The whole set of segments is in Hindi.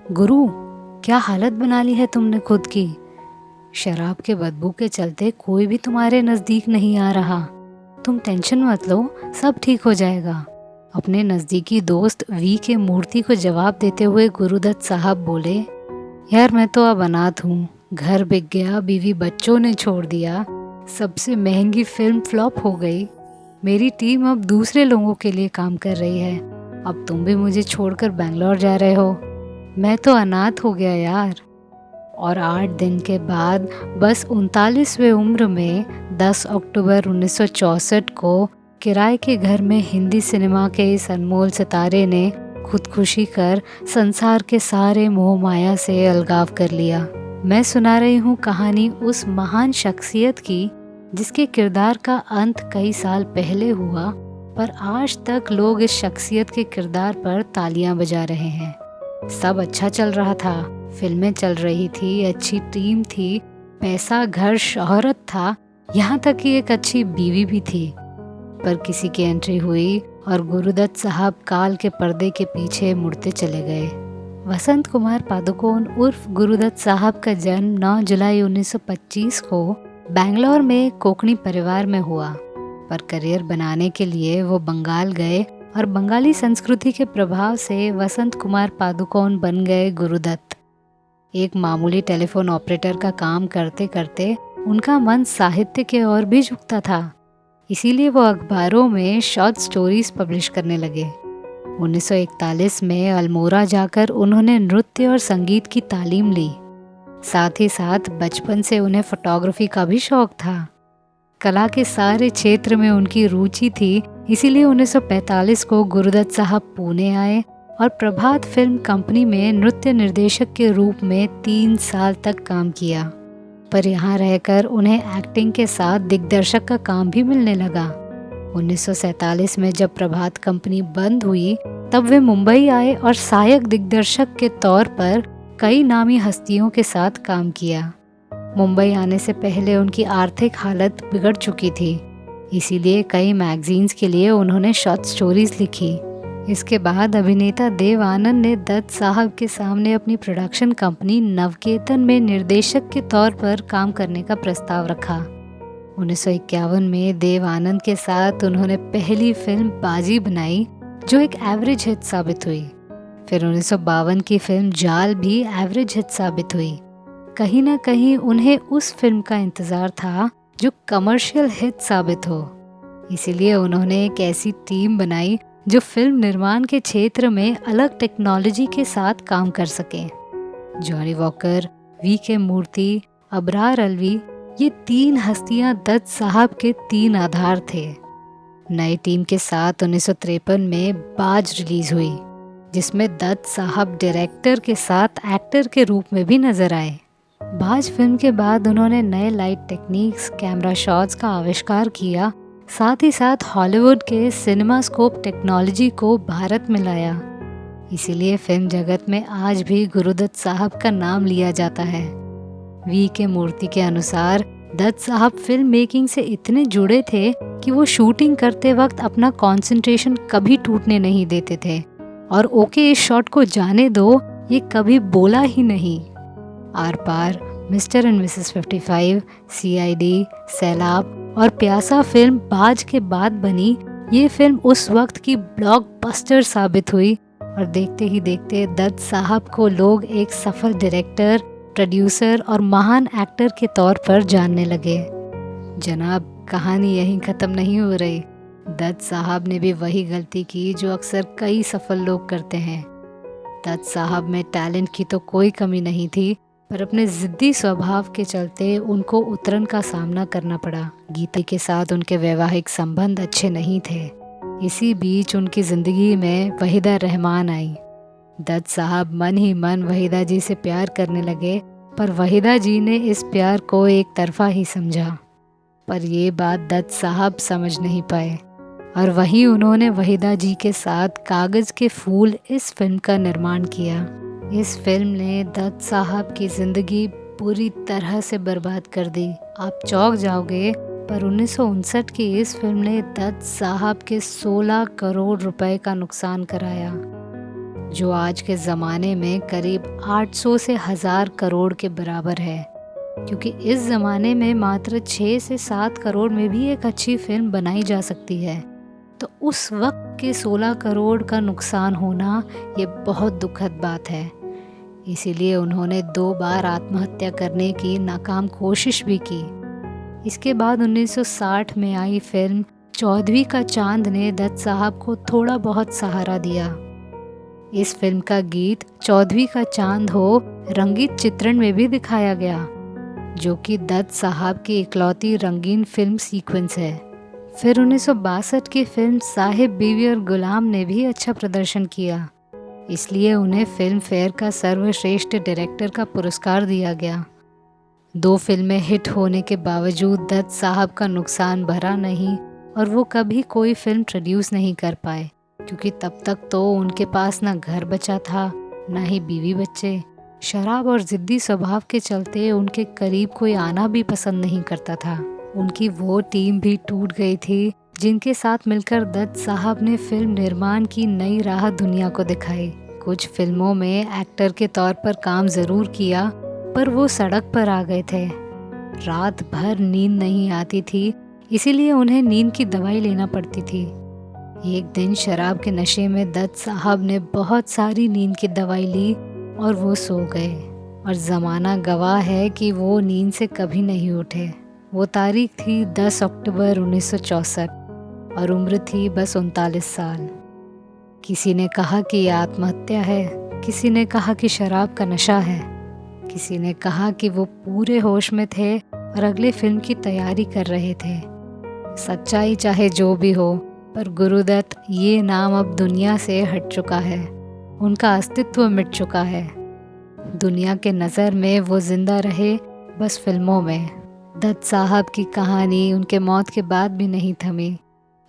गुरु, क्या हालत बना ली है तुमने खुद की। शराब के बदबू के चलते कोई भी तुम्हारे नज़दीक नहीं आ रहा। तुम टेंशन मत लो, सब ठीक हो जाएगा। अपने नज़दीकी दोस्त वी के मूर्ति को जवाब देते हुए गुरुदत्त साहब बोले, यार मैं तो अब अनाथ हूँ। घर बिक गया, बीवी बच्चों ने छोड़ दिया, सबसे महंगी फिल्म फ्लॉप हो गई। मेरी टीम अब दूसरे लोगों के लिए काम कर रही है। अब तुम भी मुझे छोड़कर बैंगलोर जा रहे हो। मैं तो अनाथ हो गया यार। और 8 दिन के बाद बस 39वें उम्र में 10 अक्टूबर 1964 को किराए के घर में हिंदी सिनेमा के इस अनमोल सितारे ने खुदकुशी कर संसार के सारे मोह माया से अलगाव कर लिया। मैं सुना रही हूँ कहानी उस महान शख्सियत की जिसके किरदार का अंत कई साल पहले हुआ, पर आज तक लोग इस शख्सियत के किरदार पर तालियां बजा रहे हैं। सब अच्छा चल रहा था, फिल्में चल रही थी, अच्छी टीम थी, पैसा, घर, शोहरत था, यहाँ तक कि एक अच्छी बीवी भी थी। पर किसी की एंट्री हुई और गुरुदत्त साहब काल के पर्दे के पीछे मुड़ते चले गए। वसंत कुमार पादुकोण उर्फ गुरुदत्त साहब का जन्म 9 जुलाई 1925 को बैंगलोर में कोंकणी परिवार में हुआ। पर करियर बनाने के लिए वो बंगाल गए और बंगाली संस्कृति के प्रभाव से वसंत कुमार पादुकोण बन गए गुरुदत्त। एक मामूली टेलीफोन ऑपरेटर का काम करते करते उनका मन साहित्य के ओर भी झुकता था। इसीलिए वो अखबारों में शॉर्ट स्टोरीज पब्लिश करने लगे। 1941 में अल्मोड़ा जाकर उन्होंने नृत्य और संगीत की तालीम ली। साथ ही साथ बचपन से उन्हें फोटोग्राफी का भी शौक था। कला के सारे क्षेत्र में उनकी रुचि थी, इसीलिए 1945 को गुरुदत्त साहब पुणे आए और प्रभात फिल्म कंपनी में नृत्य निर्देशक के रूप में 3 साल तक काम किया। पर यहाँ रहकर उन्हें एक्टिंग के साथ दिग्दर्शक का काम भी मिलने लगा। 1947 में जब प्रभात कंपनी बंद हुई तब वे मुंबई आए और सहायक दिग्दर्शक के तौर पर कई नामी हस्तियों के साथ काम किया। मुंबई आने से पहले उनकी आर्थिक हालत बिगड़ चुकी थी, इसीलिए कई मैगजीन्स के लिए उन्होंने शॉर्ट स्टोरीज लिखी। इसके बाद अभिनेता देव आनंद ने दत्त साहब के सामने अपनी प्रोडक्शन कंपनी नवकेतन में निर्देशक के तौर पर काम करने का प्रस्ताव रखा। 1951 में देव आनंद के साथ उन्होंने पहली फिल्म बाजी बनाई, जो एक एवरेज हिट साबित हुई। फिर 1952 की फिल्म जाल भी एवरेज हिट साबित हुई। कहीं ना कहीं उन्हें उस फिल्म का इंतजार था जो कमर्शियल हिट साबित हो। इसीलिए उन्होंने एक ऐसी टीम बनाई जो फिल्म निर्माण के क्षेत्र में अलग टेक्नोलॉजी के साथ काम कर सके। जॉनी वॉकर, वी के मूर्ति, अबरार अलवी, ये 3 हस्तियां दत्त साहब के 3 आधार थे। नई टीम के साथ 1953 में बाज रिलीज हुई, जिसमें दत्त साहब डायरेक्टर के साथ एक्टर के रूप में भी नजर आए। बाज फिल्म के बाद उन्होंने नए लाइट टेक्निक्स, कैमरा शॉट्स का आविष्कार किया, साथ ही साथ हॉलीवुड के सिनेमास्कोप टेक्नोलॉजी को भारत में लाया। इसीलिए फिल्म जगत में आज भी गुरुदत्त साहब का नाम लिया जाता है। वी के मूर्ति के अनुसार दत्त साहब फिल्म मेकिंग से इतने जुड़े थे कि वो शूटिंग करते वक्त अपना कंसंट्रेशन कभी टूटने नहीं देते थे और ओके इस शॉट को जाने दो, ये कभी बोला ही नहीं। Aar Paar, mister and missus 55, CID, सैलाब और प्यासा फिल्म बाज के बाद बनी। ये फिल्म उस वक्त की ब्लॉकबस्टर साबित हुई और देखते ही देखते दत्त साहब को लोग एक सफल डायरेक्टर, प्रोड्यूसर और महान एक्टर के तौर पर जानने लगे। जनाब, कहानी यहीं ख़त्म नहीं हो रही। दत्त साहब ने भी वही गलती की जो अक्सर कई सफल लोग करते हैं। दत्त साहब में टैलेंट की तो कोई कमी नहीं थी, पर अपने जिद्दी स्वभाव के चलते उनको उतरन का सामना करना पड़ा। गीता के साथ उनके वैवाहिक संबंध अच्छे नहीं थे। इसी बीच उनकी ज़िंदगी में वहीदा रहमान आई। दत्त साहब मन ही मन वहीदा जी से प्यार करने लगे, पर वहीदा जी ने इस प्यार को एक तरफा ही समझा। पर ये बात दत्त साहब समझ नहीं पाए और वहीं उन्होंने वहीदा जी के साथ कागज़ के फूल इस फिल्म का निर्माण किया। इस फिल्म ने दत्त साहब की ज़िंदगी पूरी तरह से बर्बाद कर दी। आप चौंक जाओगे, पर 1959 की इस फिल्म ने दत्त साहब के 16 करोड़ रुपए का नुकसान कराया। जो आज के ज़माने में करीब 800 से 1000 करोड़ के बराबर है, क्योंकि इस ज़माने में मात्र 6 से 7 करोड़ में भी एक अच्छी फिल्म बनाई जा सकती है। तो उस वक्त के 16 करोड़ का नुकसान होना ये बहुत दुखद बात है। इसीलिए उन्होंने 2 बार आत्महत्या करने की नाकाम कोशिश भी की। इसके बाद 1960 में आई फिल्म चौधरी का चांद ने दत्त साहब को थोड़ा बहुत सहारा दिया। इस फिल्म का गीत चौधरी का चांद हो रंगीत चित्रण में भी दिखाया गया, जो कि दत्त साहब की इकलौती रंगीन फिल्म सीक्वेंस है। फिर 1962 की फिल्म साहिब बीवी और गुलाम ने भी अच्छा प्रदर्शन किया, इसलिए उन्हें फिल्म फेयर का सर्वश्रेष्ठ डायरेक्टर का पुरस्कार दिया गया। 2 फिल्में हिट होने के बावजूद दत्त साहब का नुकसान भरा नहीं और वो कभी कोई फिल्म प्रोड्यूस नहीं कर पाए, क्योंकि तब तक तो उनके पास ना घर बचा था, ना ही बीवी बच्चे। शराब और ज़िद्दी स्वभाव के चलते उनके करीब कोई आना भी पसंद नहीं करता था। उनकी वो टीम भी टूट गई थी जिनके साथ मिलकर दत्त साहब ने फिल्म निर्माण की नई राह दुनिया को दिखाई। कुछ फिल्मों में एक्टर के तौर पर काम ज़रूर किया, पर वो सड़क पर आ गए थे। रात भर नींद नहीं आती थी, इसीलिए उन्हें नींद की दवाई लेना पड़ती थी। एक दिन शराब के नशे में दत्त साहब ने बहुत सारी नींद की दवाई ली और वो सो गए, और ज़माना गवाह है कि वो नींद से कभी नहीं उठे। वो तारीख थी 10 अक्टूबर 1964 और उम्र थी बस 39 साल। किसी ने कहा कि यह आत्महत्या है, किसी ने कहा कि शराब का नशा है, किसी ने कहा कि वो पूरे होश में थे और अगले फिल्म की तैयारी कर रहे थे। सच्चाई चाहे जो भी हो, पर गुरुदत्त ये नाम अब दुनिया से हट चुका है। उनका अस्तित्व मिट चुका है। दुनिया के नज़र में वो जिंदा रहे बस फिल्मों में। दत्त साहब की कहानी उनके मौत के बाद भी नहीं थमी।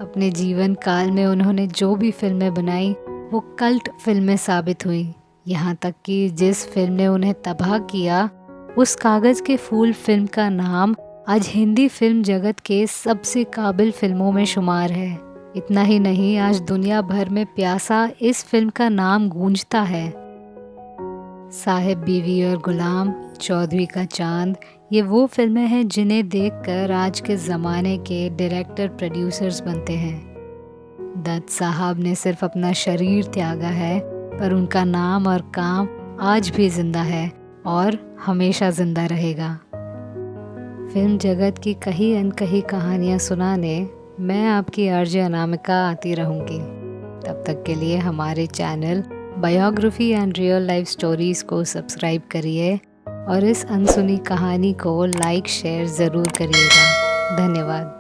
अपने जीवन काल में उन्होंने जो भी फिल्में बनाई वो कल्ट फिल्में साबित हुई। यहाँ तक कि जिस फिल्म ने उन्हें तबाह किया, उस कागज़ के फूल फिल्म का नाम आज हिंदी फिल्म जगत के सबसे काबिल फिल्मों में शुमार है। इतना ही नहीं, आज दुनिया भर में प्यासा इस फिल्म का नाम गूंजता है। साहिब बीवी और गुलाम, चौधरी का चांद, ये वो फिल्में हैं जिन्हें देखकर आज के ज़माने के डायरेक्टर प्रोड्यूसर्स बनते हैं। दत्त साहब ने सिर्फ अपना शरीर त्यागा है, पर उनका नाम और काम आज भी जिंदा है और हमेशा जिंदा रहेगा। फिल्म जगत की कही अनकही कहानियाँ सुनाने मैं आपकी आरजे अनामिका आती रहूँगी। तब तक के लिए हमारे channel biography and real life stories को सब्सक्राइब करिए और इस अनसुनी कहानी को लाइक शेयर ज़रूर करिएगा। धन्यवाद।